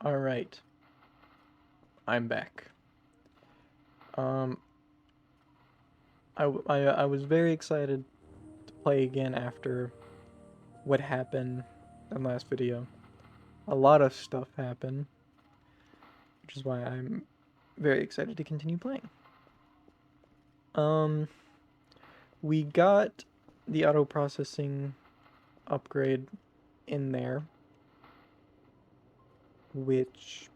Alright, I'm back. Um, I was very excited to play again after what happened in the last video. A lot of stuff happened, which is why I'm very excited to continue playing. Um, we got the auto processing upgrade in there, which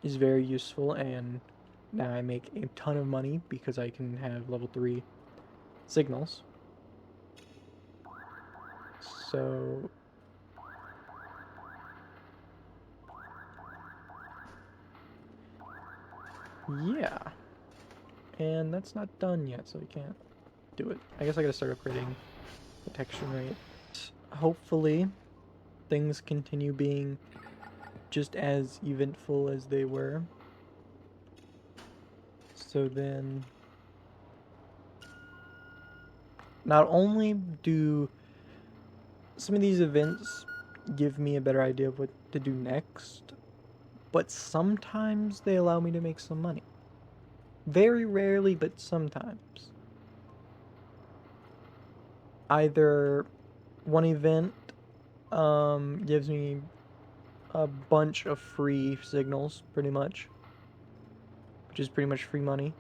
is very useful, and now I make a ton of money because I can have level 3 signals. So yeah, and that's not done yet, so I can't do it. I guess I gotta start upgrading detection rate. Hopefully, things continue being just as eventful as they were. So then, not only do some of these events give me a better idea of what to do next, but sometimes they allow me to make some money. Very rarely, but sometimes. Either one event gives me a bunch of free signals, pretty much, which is pretty much free money.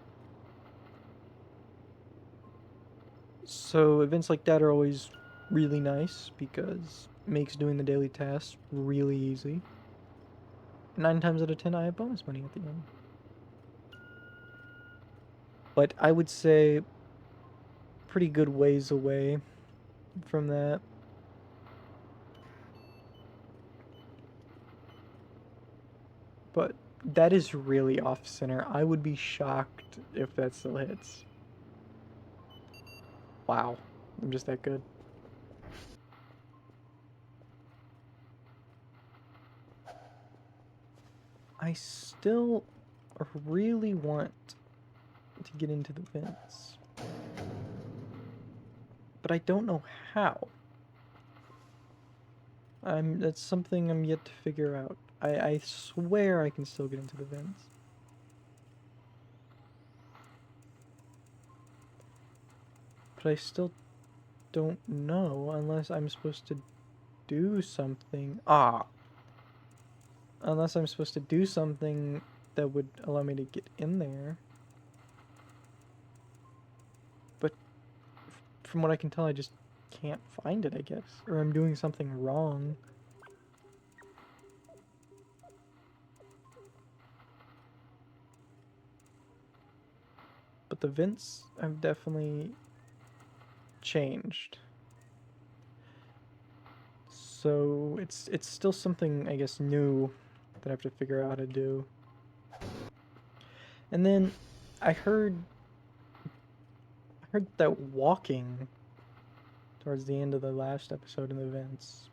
So events like that are always really nice because it makes doing the daily tasks really easy. 9 times out of 10 I have bonus money at the end. But I would say pretty good ways away from that. But that is really off center. I would be shocked if that still hits. Wow, I'm just that good. I still really want to get into the vents, but I don't know how. That's something I'm yet to figure out. I swear I can still get into the vents. But I still don't know unless I'm supposed to do something. Unless I'm supposed to do something that would allow me to get in there. But from what I can tell, I just can't find it, I guess. Or I'm doing something wrong. But the vents have definitely changed. So it's still something, I guess, new that I have to figure out how to do. And then I heard that walking towards the end of the last episode in the vents.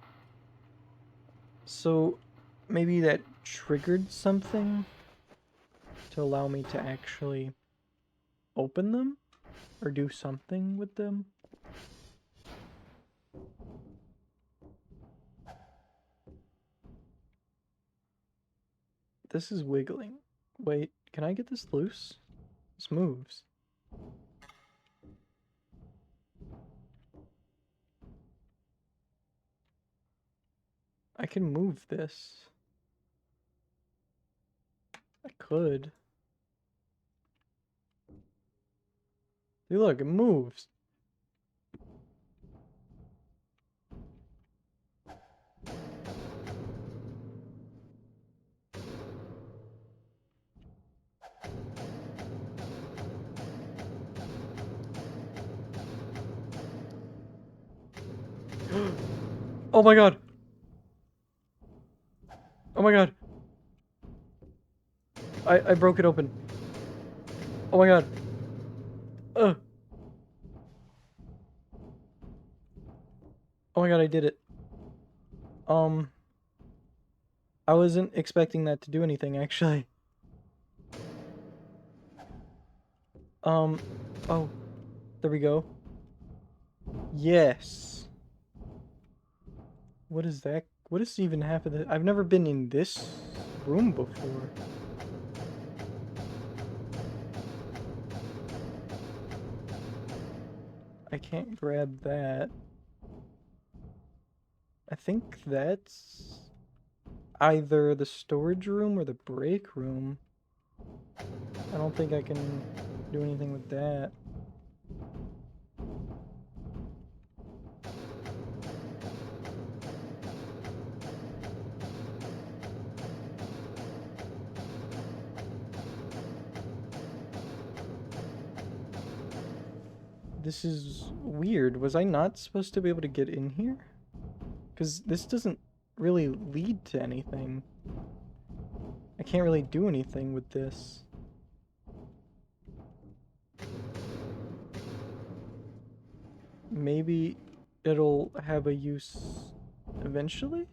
So maybe that triggered something to allow me to actually open them or do something with them. This is wiggling. Wait, can I get this loose? This moves. I can move this. I could. See, look, it moves. Oh my god! Oh my god! I broke it open. Oh my god. Ugh. Oh my god, I did it. I wasn't expecting that to do anything, actually. Oh, there we go. Yes. What is that? What is even half of the? I've never been in this room before. I can't grab that. I think that's either the storage room or the break room. I don't think I can do anything with that. This is weird. Was I not supposed to be able to get in here? Because this doesn't really lead to anything. I can't really do anything with this. Maybe it'll have a use eventually?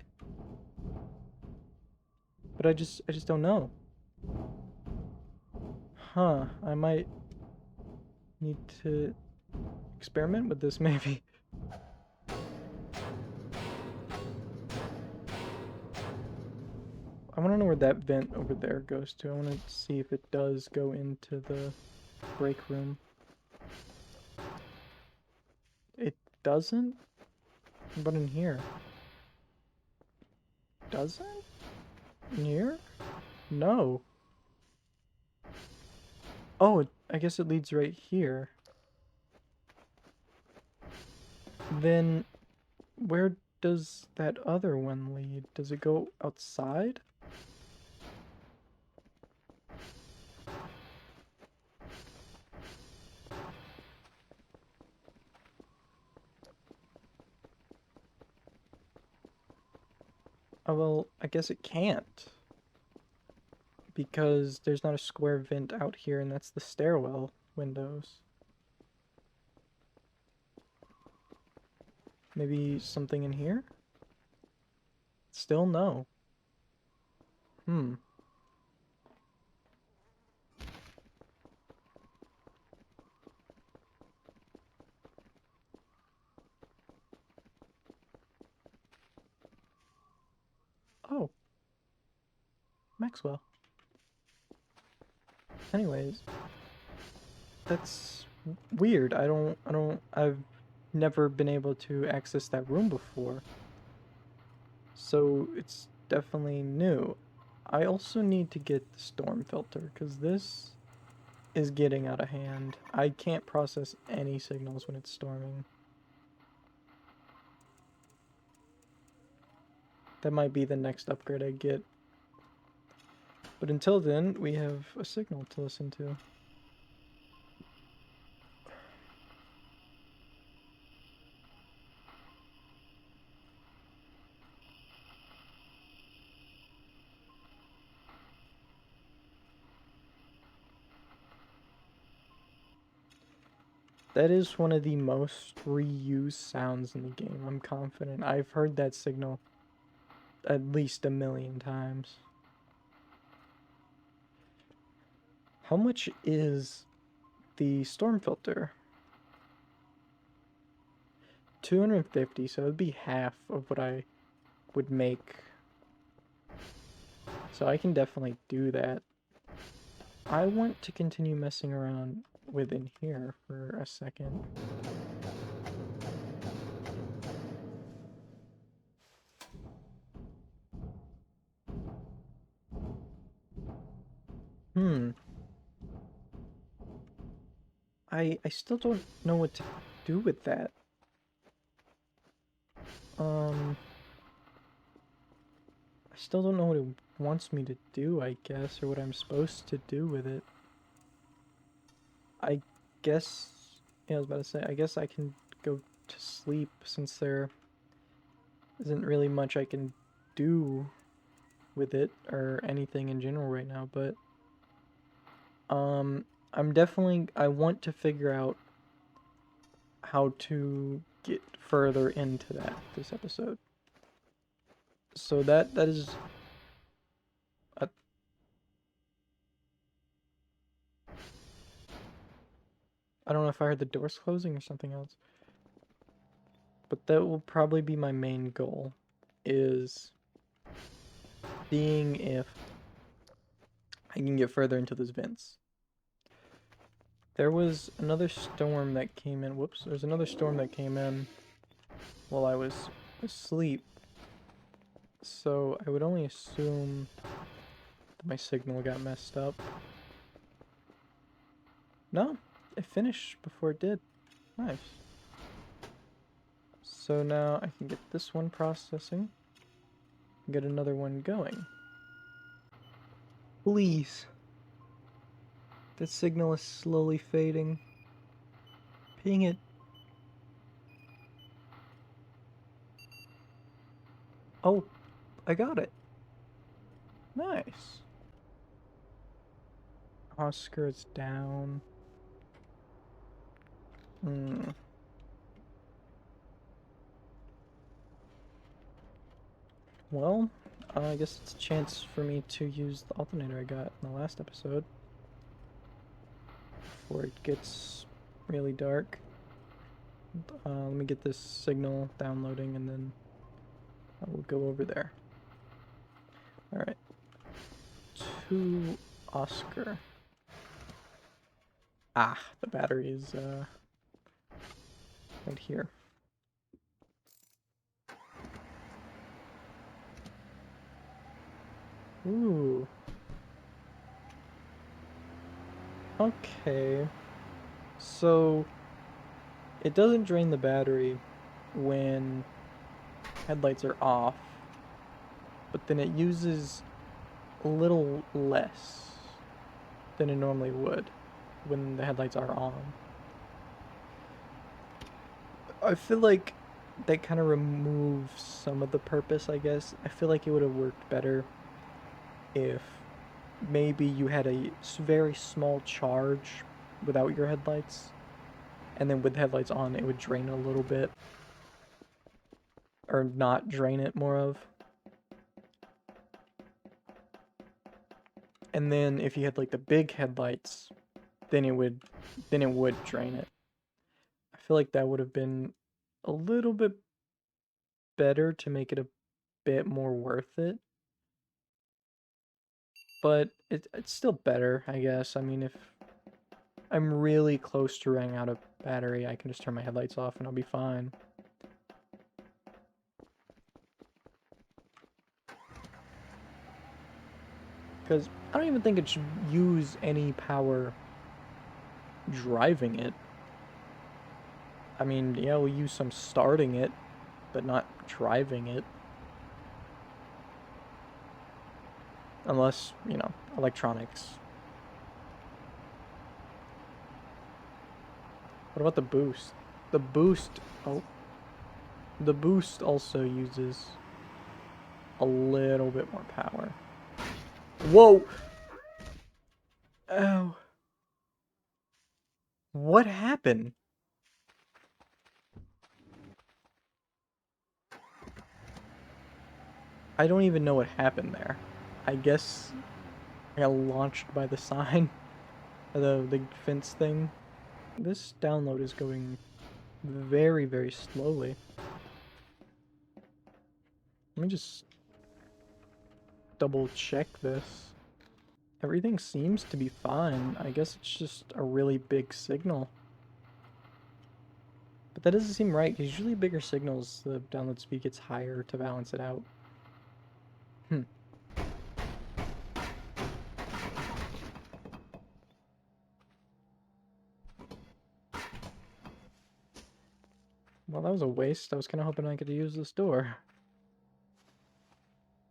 But I just don't know. Huh, I might need to experiment with this maybe. I want to know where that vent over there goes to. I want to see if it does go into the break room. It doesn't? But in here? Doesn't? In here? No. Oh, I guess it leads right here. Then where does that other one lead? Does it go outside? Oh, well, I guess it can't. Because there's not a square vent out here, and that's the stairwell windows. Maybe something in here? Still no. Hmm. Oh. Maxwell. Anyways. That's weird. I've never been able to access that room before. So it's definitely new. I also need to get the storm filter, because this is getting out of hand. I can't process any signals when it's storming. That might be the next upgrade I get. But until then, we have a signal to listen to. That is one of the most reused sounds in the game, I'm confident. I've heard that signal at least 1,000,000 times. How much is the storm filter? 250, so it'd be half of what I would make. So I can definitely do that. I want to continue messing around within here for a second. I still don't know what to do with that. I still don't know what it wants me to do, I guess, or what I'm supposed to do with it. I guess, yeah, I was about to say, I guess I can go to sleep since there isn't really much I can do with it or anything in general right now, but I want to figure out how to get further into this episode. So that is a, I don't know if I heard the doors closing or something else. But that will probably be my main goal, is seeing if I can get further into those vents. There was another storm that came in. Whoops. There's another storm that came in while I was asleep. So I would only assume that my signal got messed up. No, it finished before it did. Nice. So now I can get this one processing. Get another one going. Please. That signal is slowly fading. Ping it. Oh, I got it. Nice. Oscar is down. Well, I guess it's a chance for me to use the alternator I got in the last episode. Before it gets really dark. Let me get this signal downloading and then I will go over there. Alright. To Oscar. Ah, the battery is right here. Ooh. Okay. So it doesn't drain the battery when headlights are off, but then it uses a little less than it normally would when the headlights are on. I feel like that kind of removes some of the purpose, I guess. I feel like it would have worked better if maybe you had a very small charge without your headlights, and then with headlights on it would drain a little bit, or not drain it more of. And then if you had like the big headlights, then it would drain it. I feel like that would have been a little bit better to make it a bit more worth it. But it's still better, I guess. I mean, if I'm really close to running out of battery, I can just turn my headlights off and I'll be fine. Because I don't even think it should use any power driving it. I mean, yeah, we'll use some starting it, but not driving it. Unless, you know, electronics. What about the boost? The boost, oh. The boost also uses a little bit more power. Whoa! Oh. What happened? I don't even know what happened there. I guess I got launched by the sign. The fence thing. This download is going very, very slowly. Let me just double check this. Everything seems to be fine. I guess it's just a really big signal. But that doesn't seem right, because usually bigger signals, the download speed gets higher to balance it out. Well, that was a waste. I was kind of hoping I could use this door.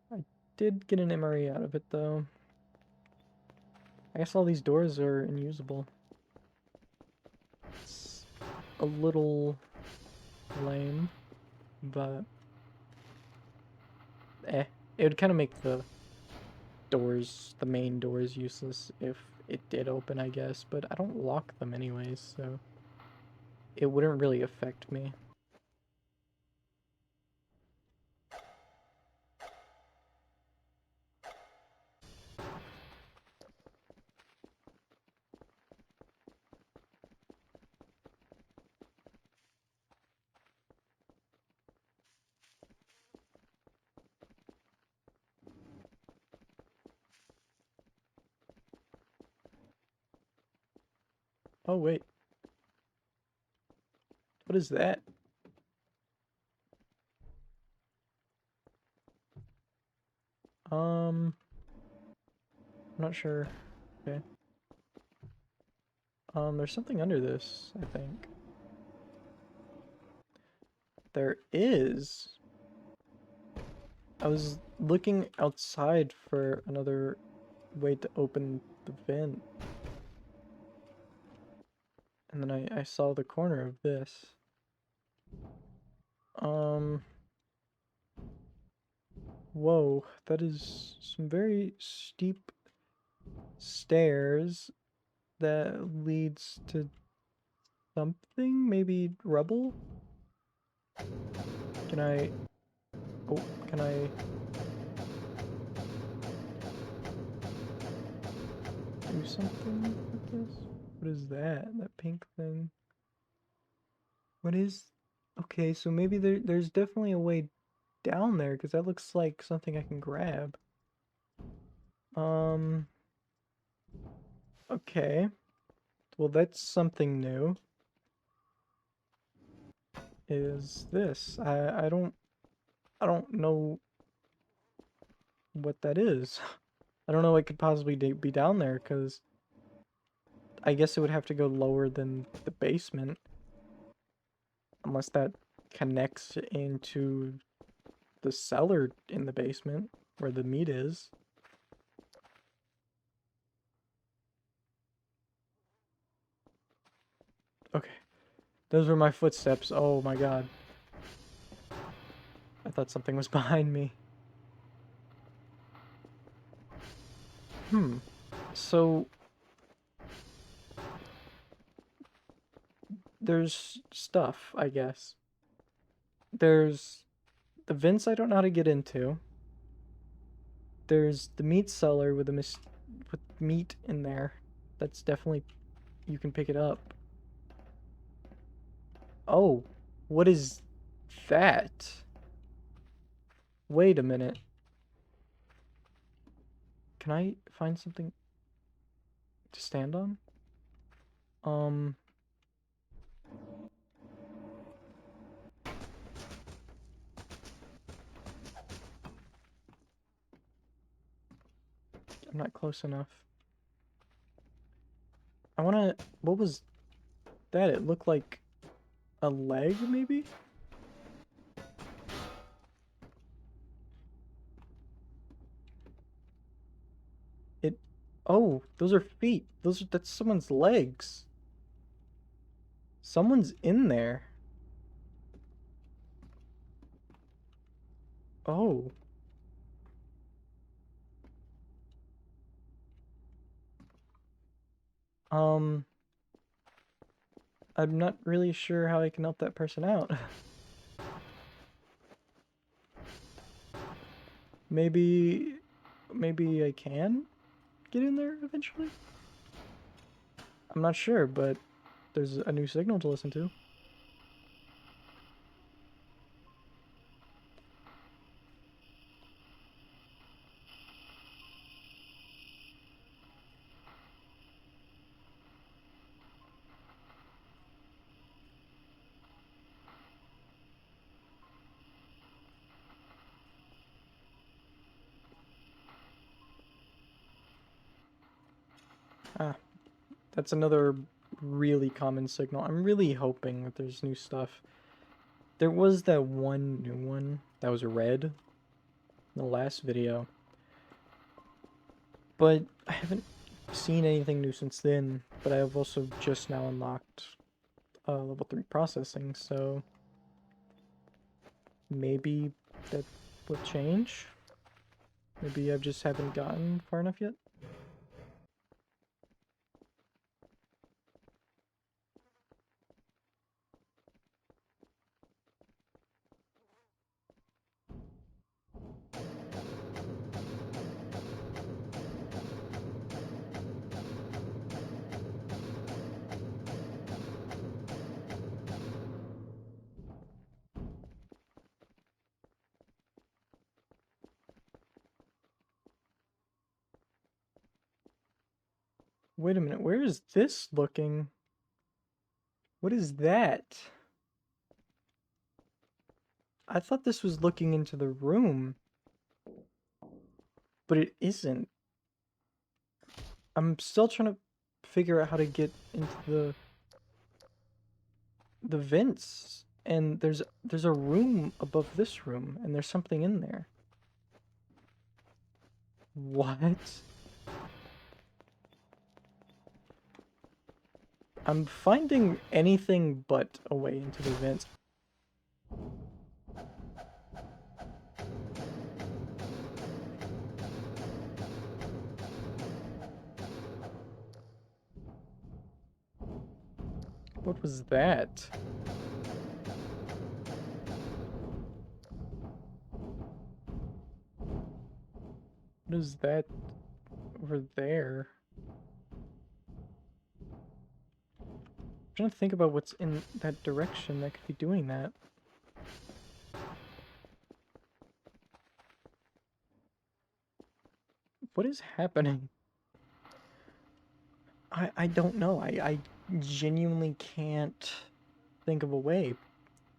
I did get an MRE out of it, though. I guess all these doors are unusable. It's a little lame, but it would kind of make the doors, the main doors, useless if it did open, I guess, but I don't lock them anyways, so it wouldn't really affect me. Oh, wait. What is that? I'm not sure. Okay. There's something under this, I think. There is. I was looking outside for another way to open the vent. And then I saw the corner of this. Um, whoa, that is some very steep stairs that leads to something, maybe rubble? Can I, oh, can I do something with this? What is that? That pink thing? What is, okay, so maybe there's definitely a way down there, because that looks like something I can grab. Um, okay. Well, that's something new. Is this? I don't know what that is. I don't know what could possibly be down there, because I guess it would have to go lower than the basement. Unless that connects into the cellar in the basement, where the meat is. Okay. Those were my footsteps. Oh my god. I thought something was behind me. Hmm. So, there's stuff, I guess. There's the vents I don't know how to get into. There's the meat cellar with with meat in there. That's definitely, you can pick it up. Oh, what is that? Wait a minute. Can I find something to stand on? Um, I'm not close enough. I wanna, what was that? It looked like a leg, maybe? It, oh, those are feet. That's someone's legs. Someone's in there. Oh. Um, I'm not really sure how I can help that person out. Maybe, maybe I can get in there eventually? I'm not sure, but there's a new signal to listen to. Ah, that's another really common signal. I'm really hoping that there's new stuff. There was that one new one that was red in the last video, but I haven't seen anything new since then. But I have also just now unlocked level 3 processing, so maybe that will change. Maybe I just haven't gotten far enough yet. Wait a minute, where is this looking? What is that? I thought this was looking into the room, but it isn't. I'm still trying to figure out how to get into the vents, and there's a room above this room, and there's something in there. What? I'm finding anything but a way into the vents. What was that? What is that over there? I'm trying to think about what's in that direction that could be doing that. What is happening? I don't know. I genuinely can't think of a way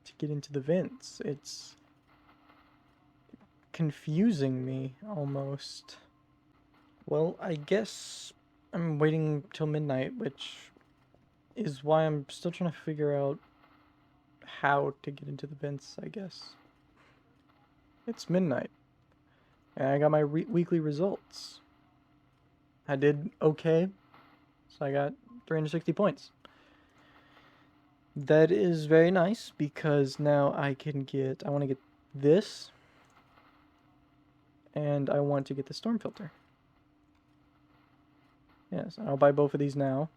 to get into the vents. It's confusing me almost. Well, I guess I'm waiting till midnight, which is why I'm still trying to figure out how to get into the vents, I guess. It's midnight, and I got my weekly results. I did okay, so I got 360 points. That is very nice because now I want to get this, and I want to get the storm filter. Yes, I'll buy both of these now,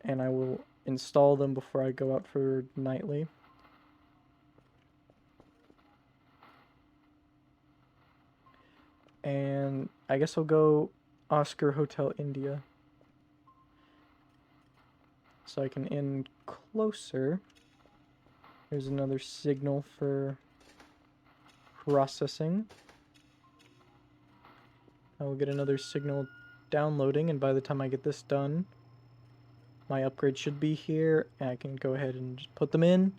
and I will install them before I go out for nightly. And I guess I'll go Oscar Hotel India, so I can in closer. There's another signal for processing. I will get another signal downloading, and by the time I get this done, my upgrade should be here, and I can go ahead and just put them in.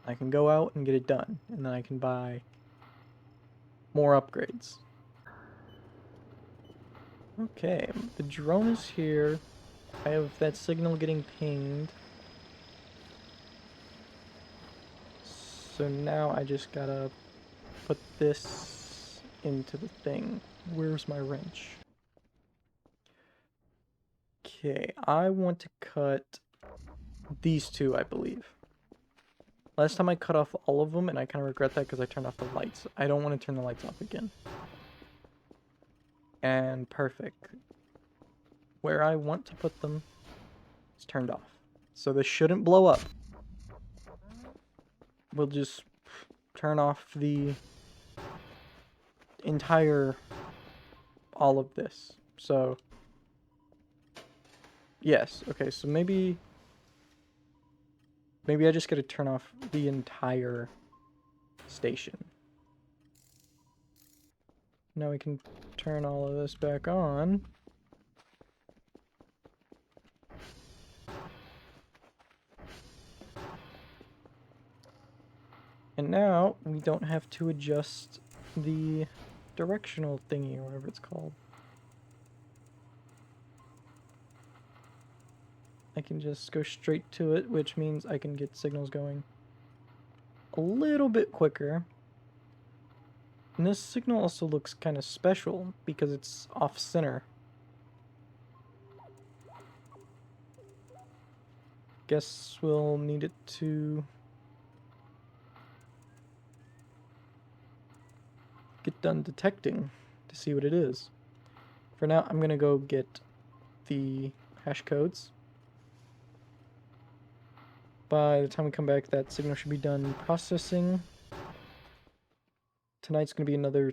I can go out and get it done, and then I can buy more upgrades. Okay, the drone is here. I have that signal getting pinged. So now I just gotta put this into the thing. Where's my wrench? Okay, I want to cut these two, I believe. Last time I cut off all of them, and I kind of regret that because I turned off the lights. I don't want to turn the lights off again. And perfect. Where I want to put them is turned off. So this shouldn't blow up. We'll just turn off the entire, all of this. So, yes. Okay, so maybe I just gotta turn off the entire station. Now we can turn all of this back on. And now we don't have to adjust the directional thingy or whatever it's called. I can just go straight to it, which means I can get signals going a little bit quicker. And this signal also looks kind of special because it's off-center. Guess we'll need it to get done detecting to see what it is. For now, I'm gonna go get the hash codes. By the time we come back, that signal should be done processing. Tonight's gonna be another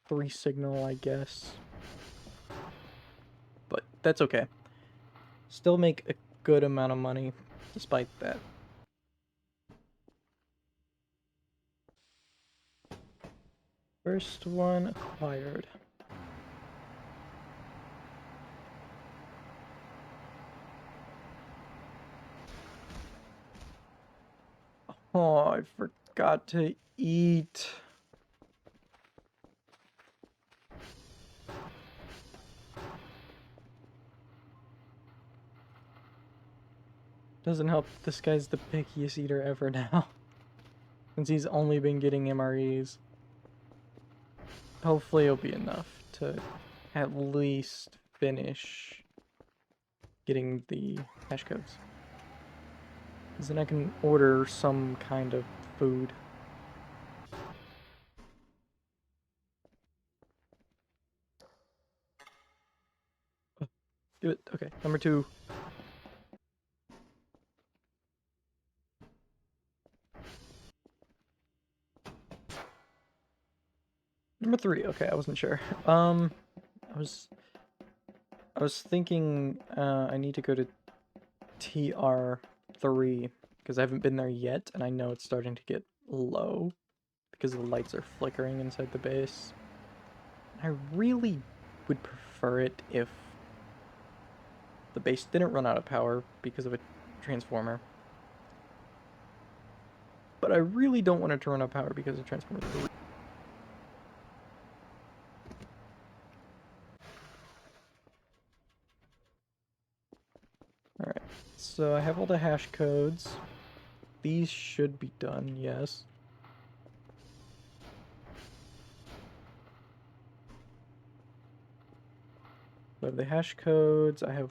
3 signal, I guess. But that's okay. Still make a good amount of money despite that. First one acquired. Oh, I forgot to eat. Doesn't help this guy's the pickiest eater ever now. Since he's only been getting MREs. Hopefully it'll be enough to at least finish getting the hash codes. Because then I can order some kind of food. Do it. Okay, number 2. Number 3. Okay, I wasn't sure. I was thinking I need to go to TR3 because I haven't been there yet, and I know it's starting to get low because the lights are flickering inside the base. I really would prefer it if the base didn't run out of power because of a transformer. But I really don't want it to run out of power because of Transformer 3. Alright, so I have all the hash codes. These should be done, yes. So I have the hash codes, I have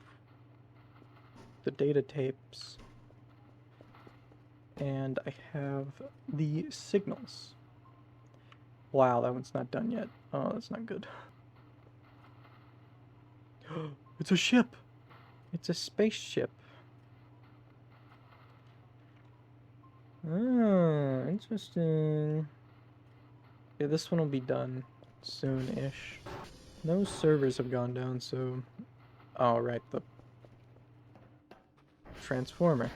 the data tapes, and I have the signals. Wow, that one's not done yet. Oh, that's not good. It's a ship! It's a spaceship. Oh, interesting. Yeah, this one will be done soon-ish. No servers have gone down, so... Oh, right, the transformer.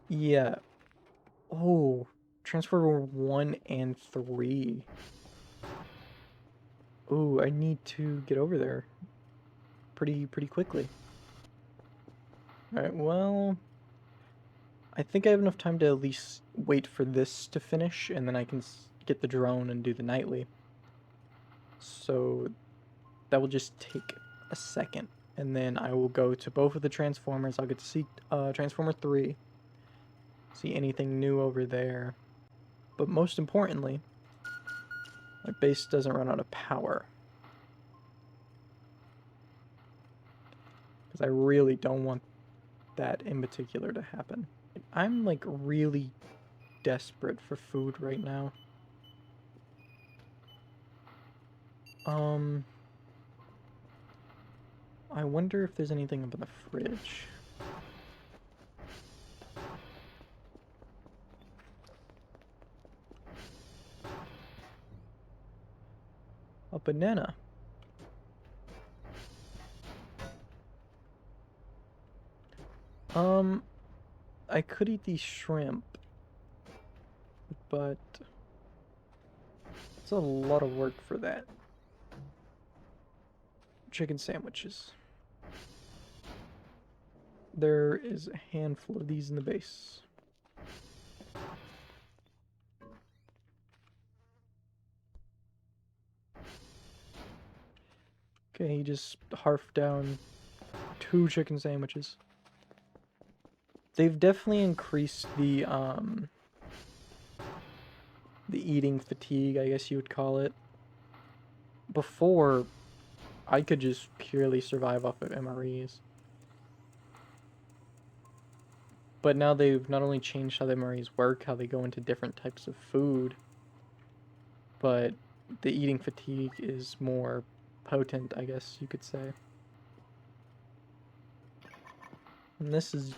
Yeah. Oh, Transformer 1 and 3. Oh, I need to get over there pretty quickly. Alright, well... I think I have enough time to at least wait for this to finish, and then I can get the drone and do the nightly. So that will just take a second, and then I will go to both of the Transformers. I'll get to see Transformer 3, see anything new over there. But most importantly, my base doesn't run out of power. Because I really don't want that in particular to happen. I'm like really desperate for food right now. I wonder if there's anything up in the fridge. A banana. I could eat these shrimp, but it's a lot of work for that. Chicken sandwiches. There is a handful of these in the base. Okay, he just harfed down 2 chicken sandwiches. They've definitely increased the eating fatigue, I guess you would call it. Before, I could just purely survive off of MREs. But now they've not only changed how the MREs work, how they go into different types of food, but the eating fatigue is more potent, I guess you could say. And this is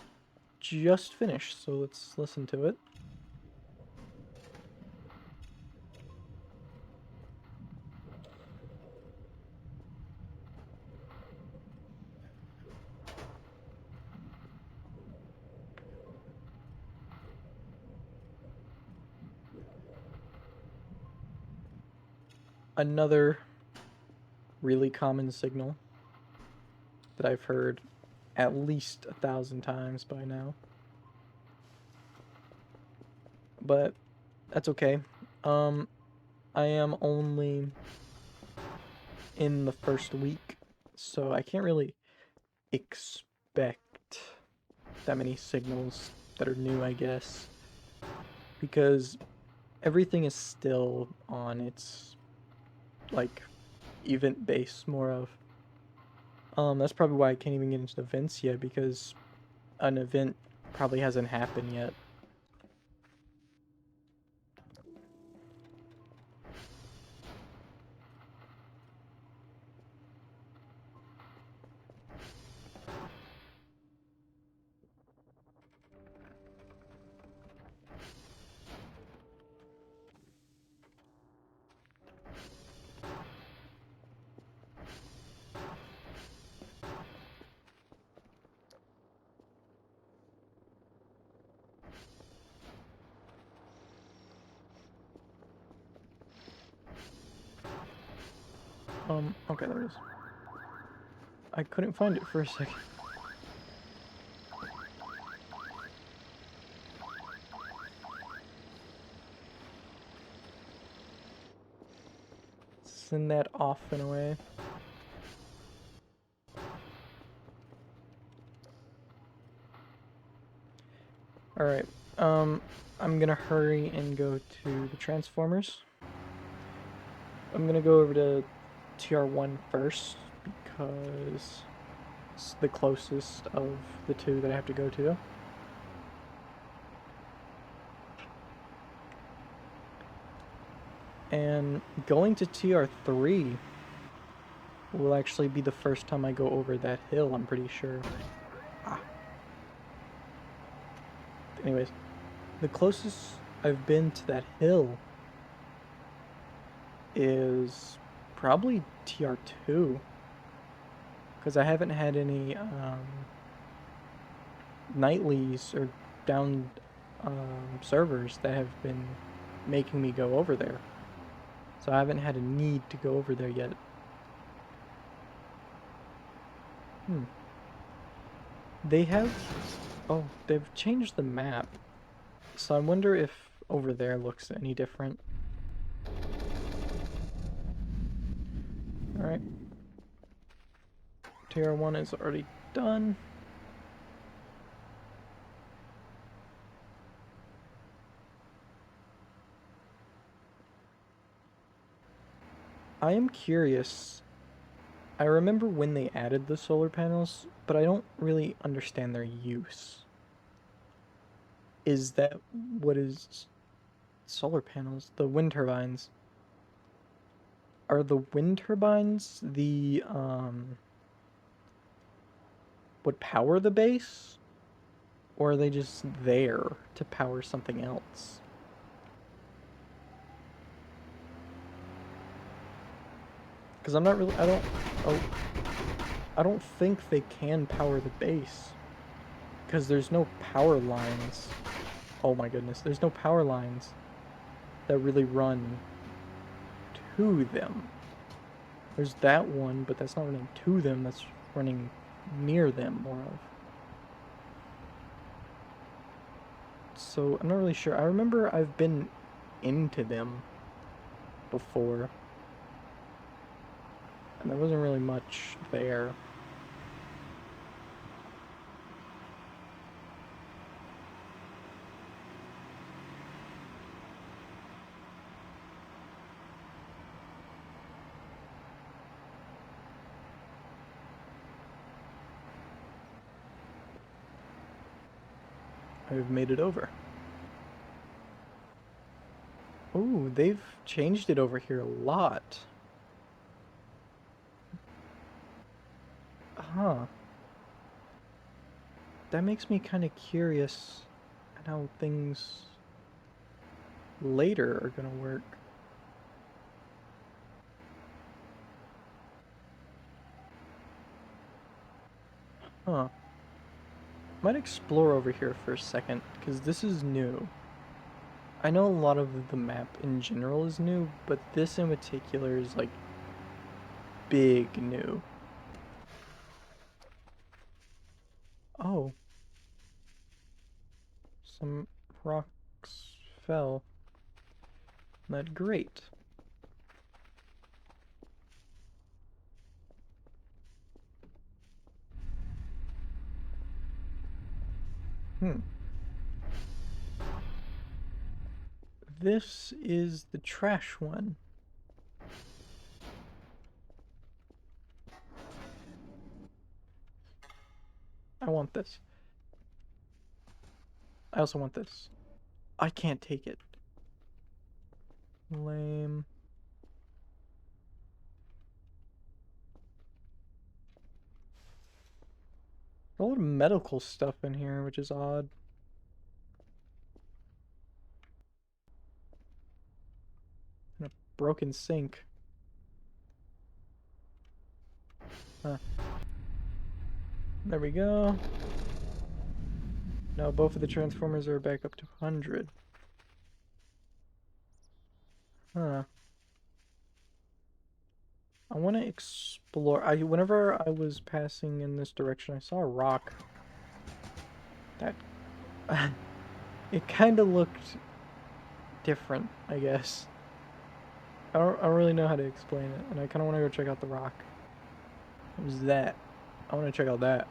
just finished, so let's listen to it. Another really common signal that I've heard at least 1,000 times by now. but that's okay. I am only in the first week, so I can't really expect that many signals that are new, I guess, because everything is still on its like event base more of. That's probably why I can't even get into the events yet, because an event probably hasn't happened yet. Okay, there it is. I couldn't find it for a second. Send that off and away. Alright, I'm gonna hurry and go to the Transformers. I'm gonna go over to TR1 first, because it's the closest of the two that I have to go to. And going to TR3 will actually be the first time I go over that hill, I'm pretty sure. Anyways, the closest I've been to that hill is probably TR2, because I haven't had any nightlies or down servers that have been making me go over there. So I haven't had a need to go over there yet. They have... Oh, they've changed the map. So I wonder if over there looks any different. Alright. Tier 1 is already done. I am curious. I remember when they added the solar panels, but I don't really understand their use. Is that what is solar panels? The wind turbines. Are the wind turbines the what power the base? Or are they just there to power something else? Because I'm not really, I don't think they can power the base. Because there's no power lines. Oh my goodness, there's no power lines that really run to them. There's that one, but that's not running to them, that's running near them, more of. So, I'm not really sure. I remember I've been into them before. And there wasn't really much there. I've made it over. Ooh, they've changed it over here a lot. Huh. That makes me kind of curious at how things later are gonna work. Huh. Might explore over here for a second, because this is new. I know a lot of the map in general is new, but this in particular is like big new. Oh. Some rocks fell. Not great. This is the trash one. I want this. I also want this. I can't take it. Lame. A lot of medical stuff in here, which is odd. And a broken sink. Huh. There we go. Now both of the transformers are back up to 100. Huh. I want to explore. Whenever I was passing in this direction, I saw a rock. That it kind of looked different, I guess. I don't really know how to explain it, and I kind of want to go check out the rock. What was that? I want to check out that.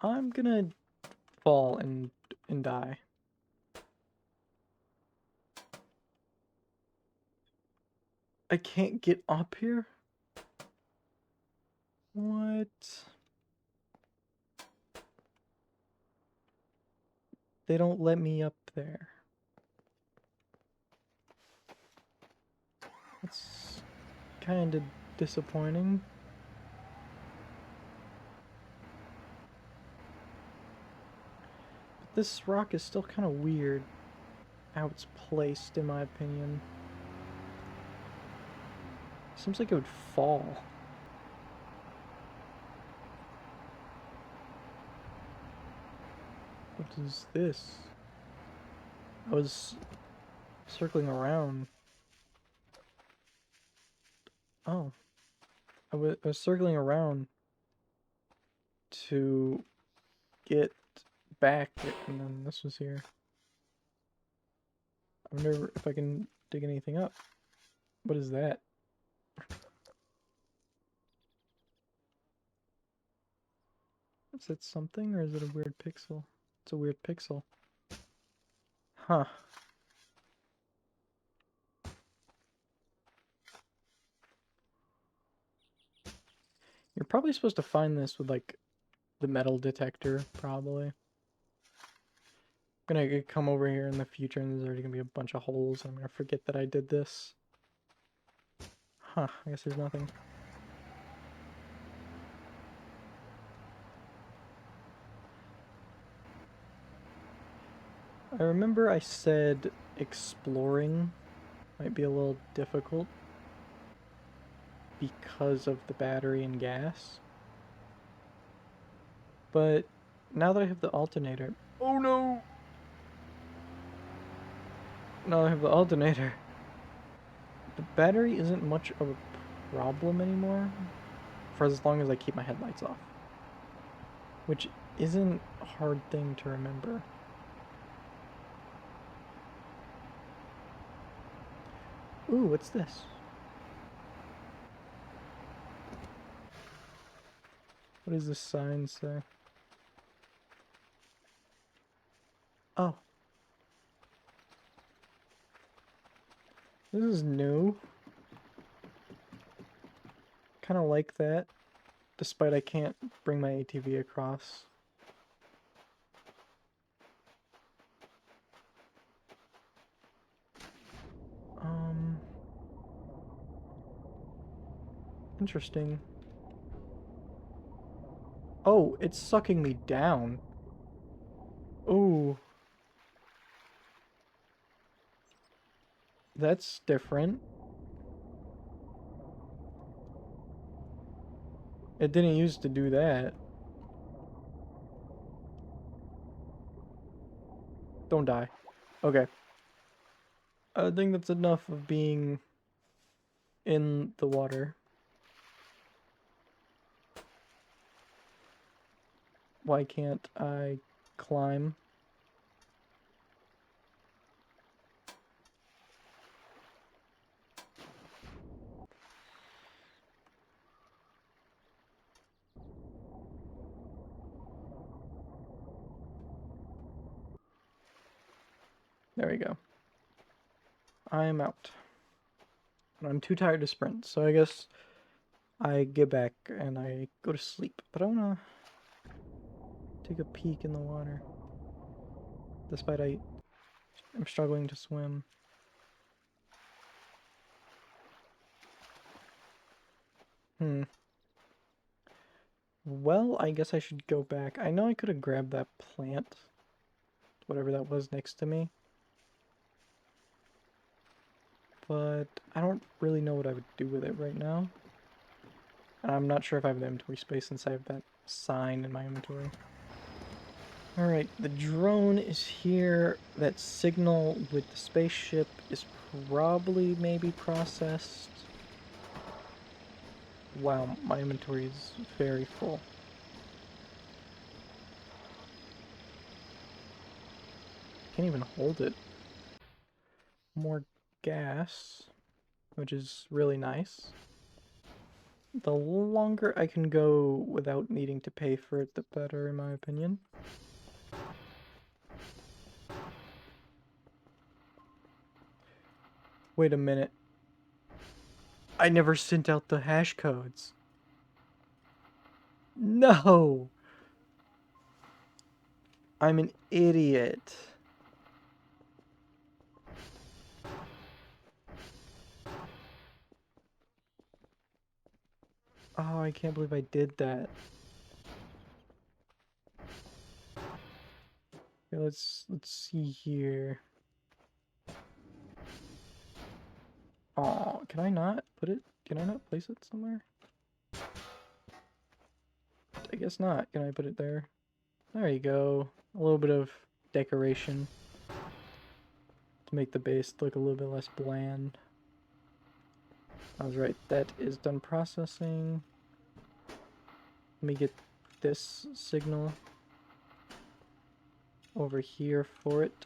I'm gonna fall and die. I can't get up here? What? They don't let me up there. That's kind of disappointing. But this rock is still kind of weird how it's placed, in my opinion. Seems like it would fall. What is this? I was circling around. Oh. I was circling around to get back, and then this was here. I wonder if I can dig anything up. What is that? Is it something, or is it a weird pixel? It's a weird pixel. Huh. You're probably supposed to find this with, like, the metal detector, probably. I'm gonna come over here in the future and there's already gonna be a bunch of holes and I'm gonna forget that I did this. Huh, I guess there's nothing. I remember I said exploring might be a little difficult because of the battery and gas. But now that I have the alternator... Oh no! Now that I have the alternator, the battery isn't much of a problem anymore for as long as I keep my headlights off. Which isn't a hard thing to remember. Ooh, what's this? What does this sign say? Oh. This is new. Kind of like that, despite I can't bring my ATV across. Interesting. Oh, it's sucking me down. Ooh. That's different. It didn't used to do that. Don't die. Okay. I think that's enough of being in the water. Why can't I climb? There we go. I'm out. I'm too tired to sprint, so I guess I get back and I go to sleep. But I wanna take a peek in the water. Despite I'm struggling to swim. Well, I guess I should go back. I know I could have grabbed that plant. Whatever that was next to me. But I don't really know what I would do with it right now. And I'm not sure if I have the inventory space since I have that sign in my inventory. Alright, the drone is here. That signal with the spaceship is probably maybe processed. Wow, my inventory is very full. Can't even hold it. More gas, which is really nice. The longer I can go without needing to pay for it, the better, in my opinion. Wait a minute. I never sent out the hash codes. No! I'm an idiot. Oh, I can't believe I did that. Okay, let's see here. Oh, can I not put it? Can I not place it somewhere? I guess not. Can I put it there? There you go. A little bit of decoration to make the base look a little bit less bland. I was right. That is done processing. Let me get this signal over here for it.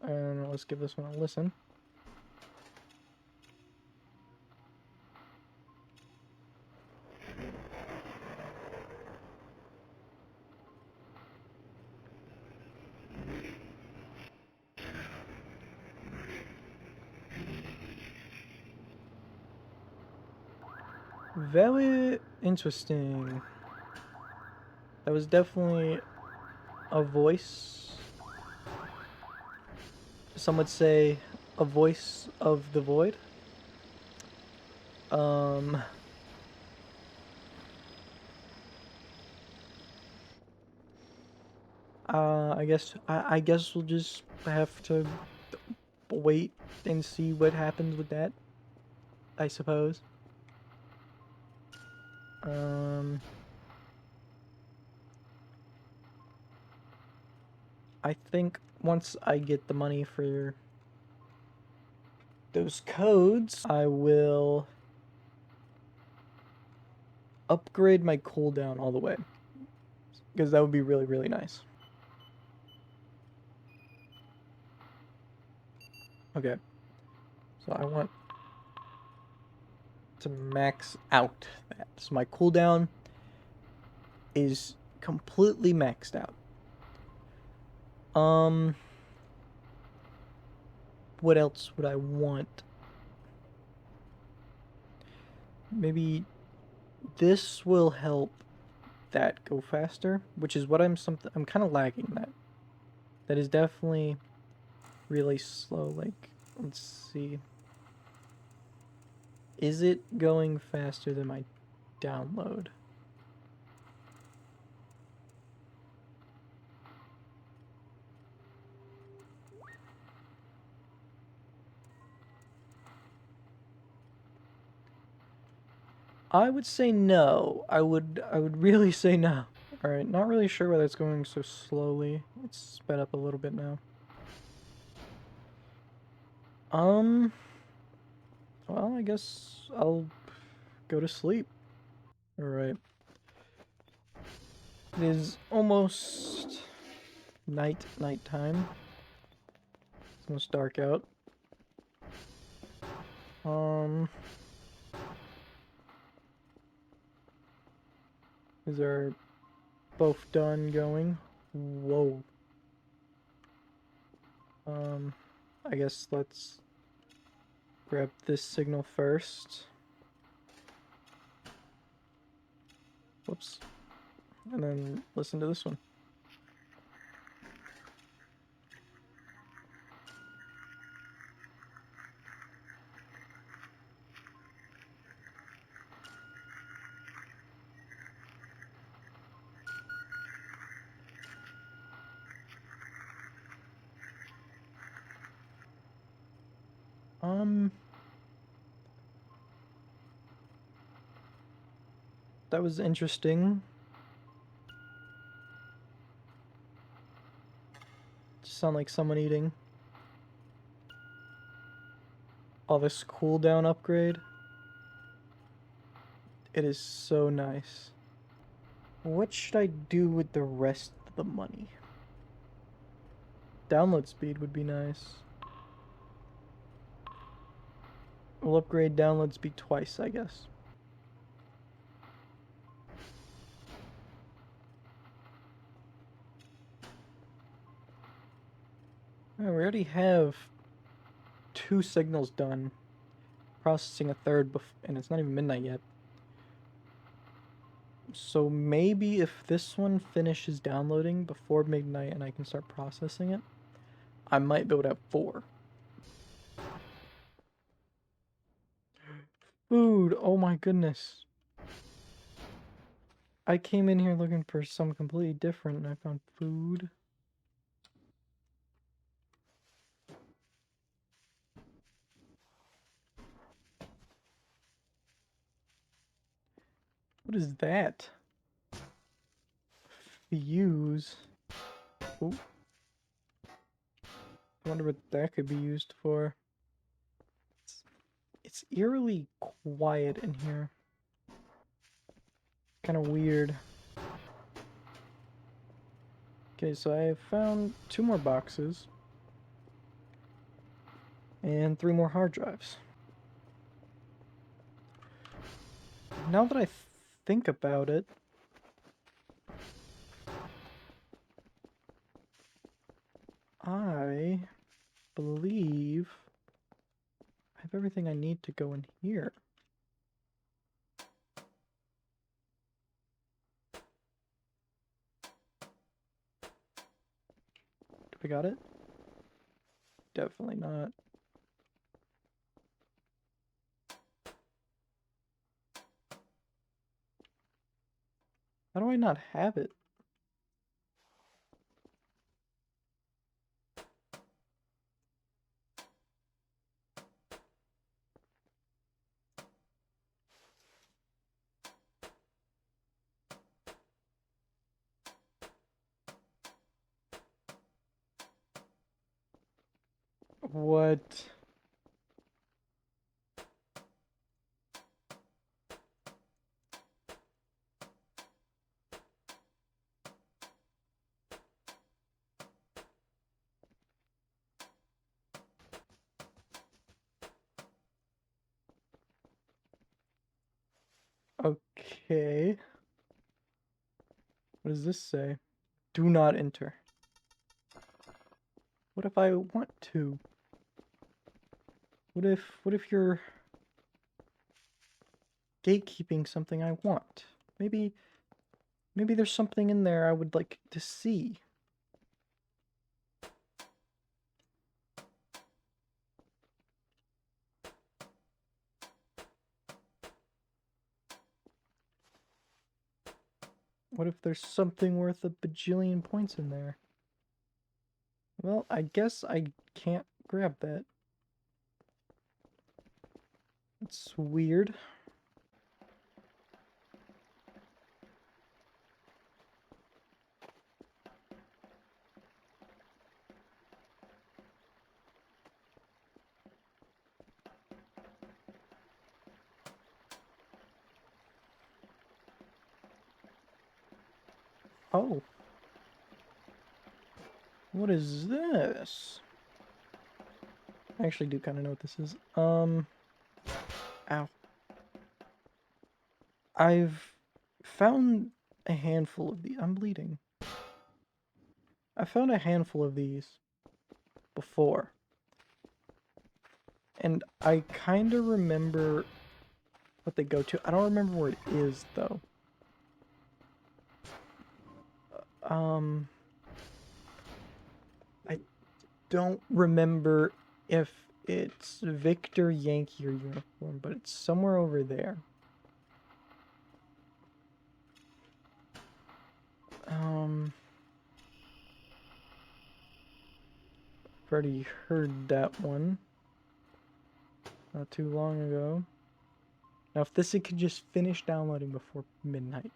And let's give this one a listen. Very interesting. That was definitely a voice. Some would say a voice of the void. I guess we'll just have to wait and see what happens with that, I suppose. I think once I get the money for those codes, I will upgrade my cooldown all the way. Because that would be really, really nice. Okay. So I want to max out that. So my cooldown is completely maxed out. What else would I want? Maybe this will help that go faster, which is what I'm kind of lagging that. That is definitely really slow. Like, let's see. Is it going faster than my download? I would say no. I would really say no. Alright, not really sure why that's going so slowly. It's sped up a little bit now. Well, I guess I'll go to sleep. Alright. It is almost nighttime. It's almost dark out. These are both done going. Whoa. I guess let's grab this signal first. Whoops. And then listen to this one. That was interesting. Just sound like someone eating. Oh, this cooldown upgrade. It is so nice. What should I do with the rest of the money? Download speed would be nice. We'll upgrade download speed twice, I guess. We already have 2 signals done. Processing a third, and it's not even midnight yet. So maybe if this one finishes downloading before midnight and I can start processing it, I might be able to have 4. Food! Oh my goodness. I came in here looking for something completely different and I found food. What is that? Fuse. Ooh. I wonder what that could be used for. It's eerily quiet in here. Kind of weird. Okay, so I have found 2 more boxes. And 3 more hard drives. Now that I think about it, I believe I have everything I need to go in here. Do I got it? Definitely not. How do I not have it? What? Okay. What does this say? Do not enter. What if I want to? What if you're gatekeeping something I want? Maybe there's something in there I would like to see. What if there's something worth a bajillion points in there? Well, I guess I can't grab that. It's weird. Oh. What is this? I actually do kind of know what this is. Ow. I've found a handful of these. I'm bleeding. I found a handful of these before. And I kind of remember what they go to. I don't remember where it is, though. I don't remember if it's Victor, Yankee, or Uniform, but it's somewhere over there. I've already heard that one not too long ago. Now, if this could just finish downloading before midnight,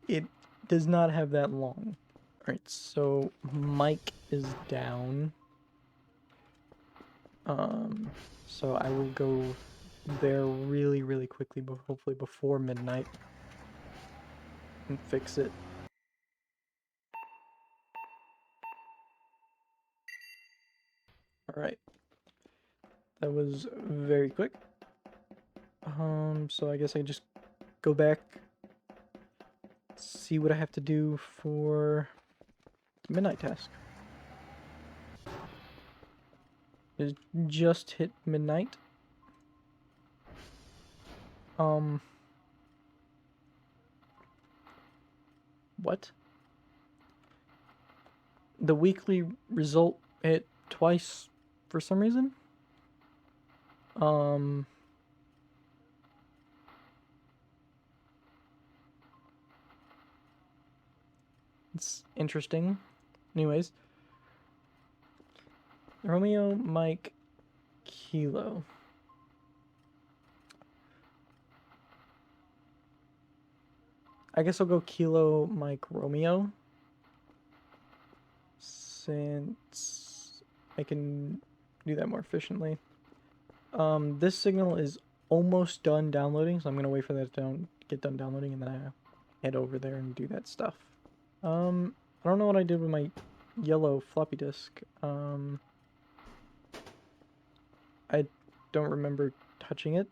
it does not have that long. Alright, so Mike is down. So I will go there really, really quickly, but hopefully before midnight, and fix it. Alright. That was very quick. So I guess I just go back, see what I have to do for the midnight task. It just hit midnight. What? The weekly result hit twice for some reason. It's interesting. Anyways. Romeo, Mike, Kilo. I guess I'll go Kilo, Mike, Romeo. Since I can do that more efficiently. This signal is almost done downloading, so I'm gonna wait for that to get done downloading, and then I head over there and do that stuff. I don't know what I did with my yellow floppy disk. I don't remember touching it.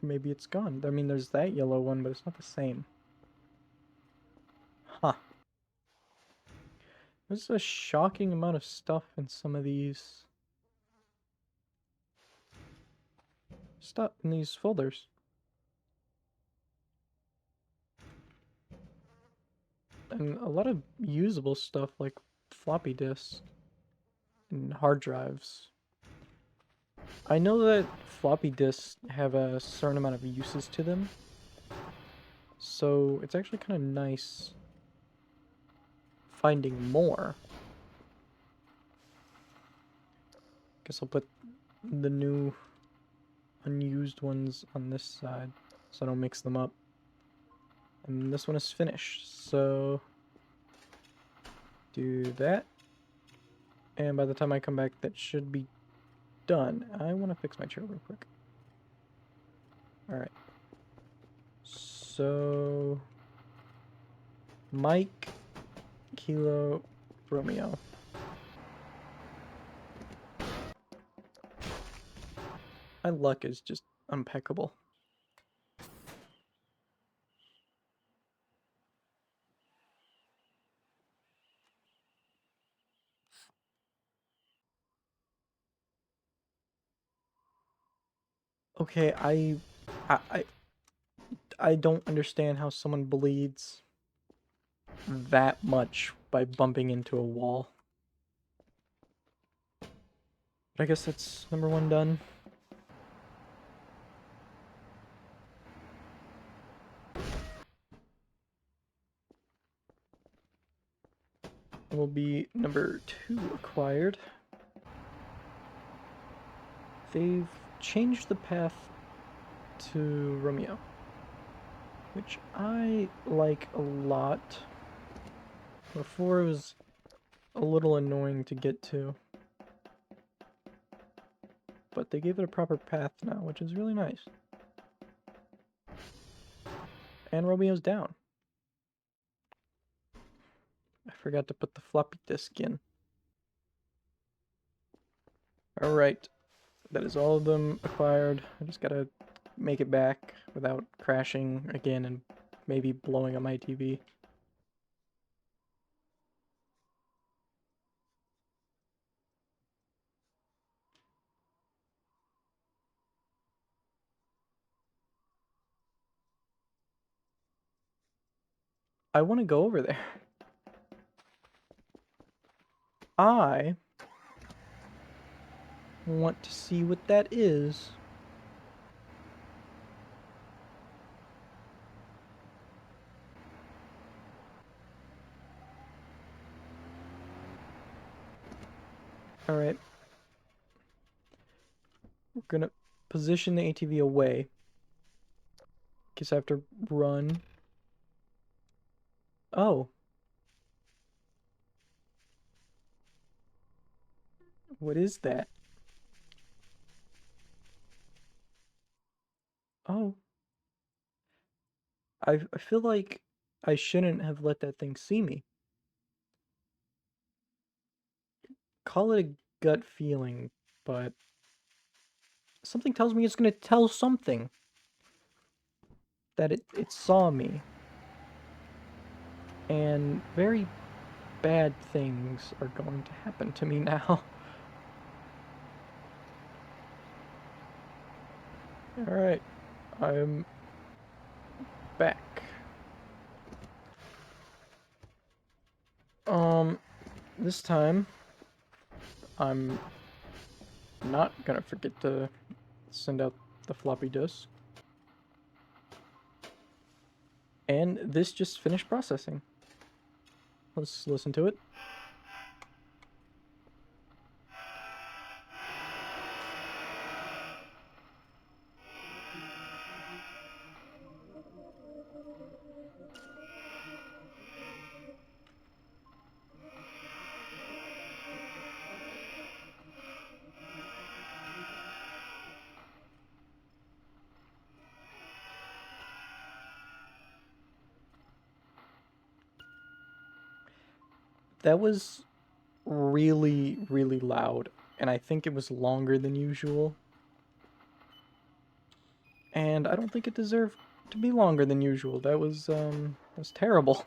Maybe it's gone. I mean, there's that yellow one, but it's not the same. Huh. There's a shocking amount of stuff in some of these in these folders. And a lot of usable stuff like floppy disks and hard drives. I know that floppy disks have a certain amount of uses to them, so it's actually kind of nice finding more. Guess I'll put the new unused ones on this side so I don't mix them up. And this one is finished, so do that. And by the time I come back, that should be done. I want to fix my chair real quick. Alright. So... Mike, Kilo, Romeo. My luck is just impeccable. Okay, I don't understand how someone bleeds that much by bumping into a wall. But I guess that's number one done. It will be number 2 acquired. They've changed the path to Romeo, which I like a lot. Before it was a little annoying to get to, but they gave it a proper path now, which is really nice. And Romeo's down. I forgot to put the floppy disk in. Alright. That is all of them acquired. I just gotta make it back without crashing again and maybe blowing up my TV. I want to go over there. I want to see what that is. Alright. We're gonna position the ATV away. Guess I have to run. Oh. What is that? Oh. I feel like I shouldn't have let that thing see me. Call it a gut feeling, but something tells me it's gonna tell something that it saw me. And very bad things are going to happen to me now. Alright, I'm back. This time, I'm not gonna forget to send out the floppy disk. And this just finished processing. Let's listen to it. That was really, really loud, and I think it was longer than usual. And I don't think it deserved to be longer than usual. That was terrible.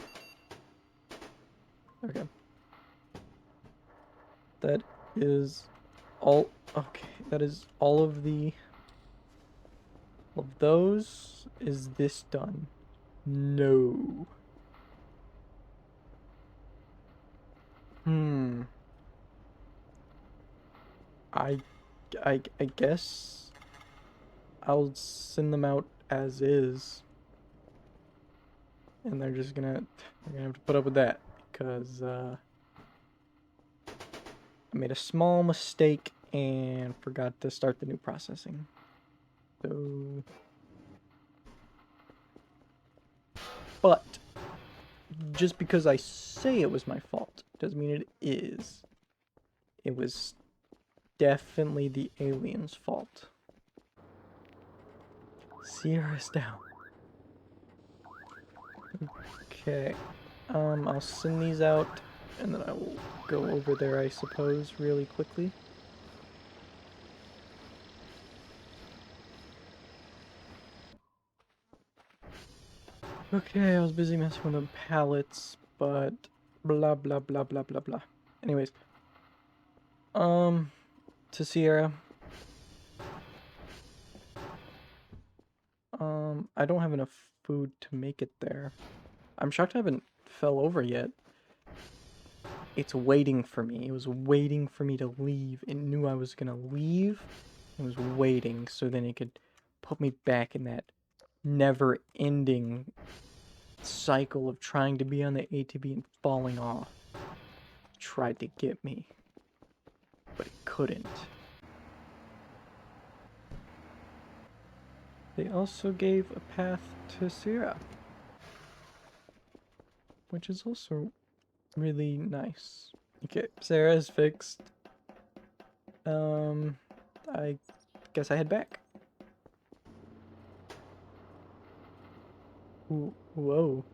Okay. That is all, okay, that is all of the, of those. Is this done? No. Hmm. I, I guess I'll send them out as is. And they're gonna have to put up with that, because, I made a small mistake and forgot to start the new processing. So, but just because I say it was my fault doesn't mean it is. It was definitely the alien's fault. Sierra's down. Okay. I'll send these out and then I will go over there, I suppose, really quickly. Okay, I was busy messing with the pallets, but blah blah blah blah blah blah. Anyways, to Sierra. I don't have enough food to make it there. I'm shocked I haven't fell over yet. It's waiting for me. It was waiting for me to leave. It knew I was gonna leave. It was waiting so then it could put me back in that never-ending cycle of trying to be on the ATV and falling off. It tried to get me, but it couldn't. They also gave a path to Sierra, which is also really nice. Okay, Sarah's fixed. I guess I head back. Whoa.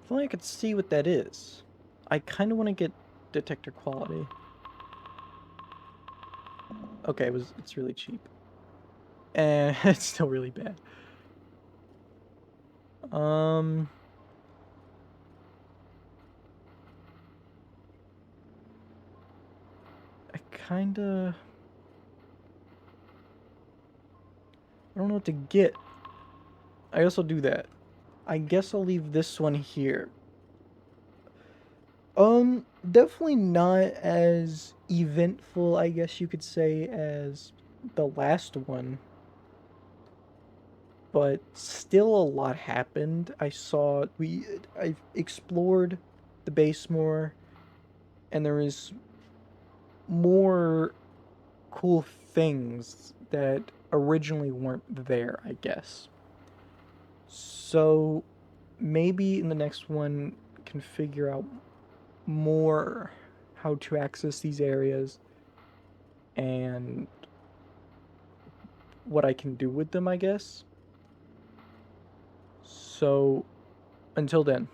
If only I could see what that is. I kind of want to get detector quality. Okay, it's really cheap. And it's still really bad. I kinda... I don't know what to get. I also do that. I guess I'll leave this one here. Definitely not as eventful, I guess you could say, as the last one. But still a lot happened. I explored the base more, and there is more cool things that originally weren't there, I guess. So maybe in the next one can figure out more how to access these areas and what I can do with them, I guess. So until then.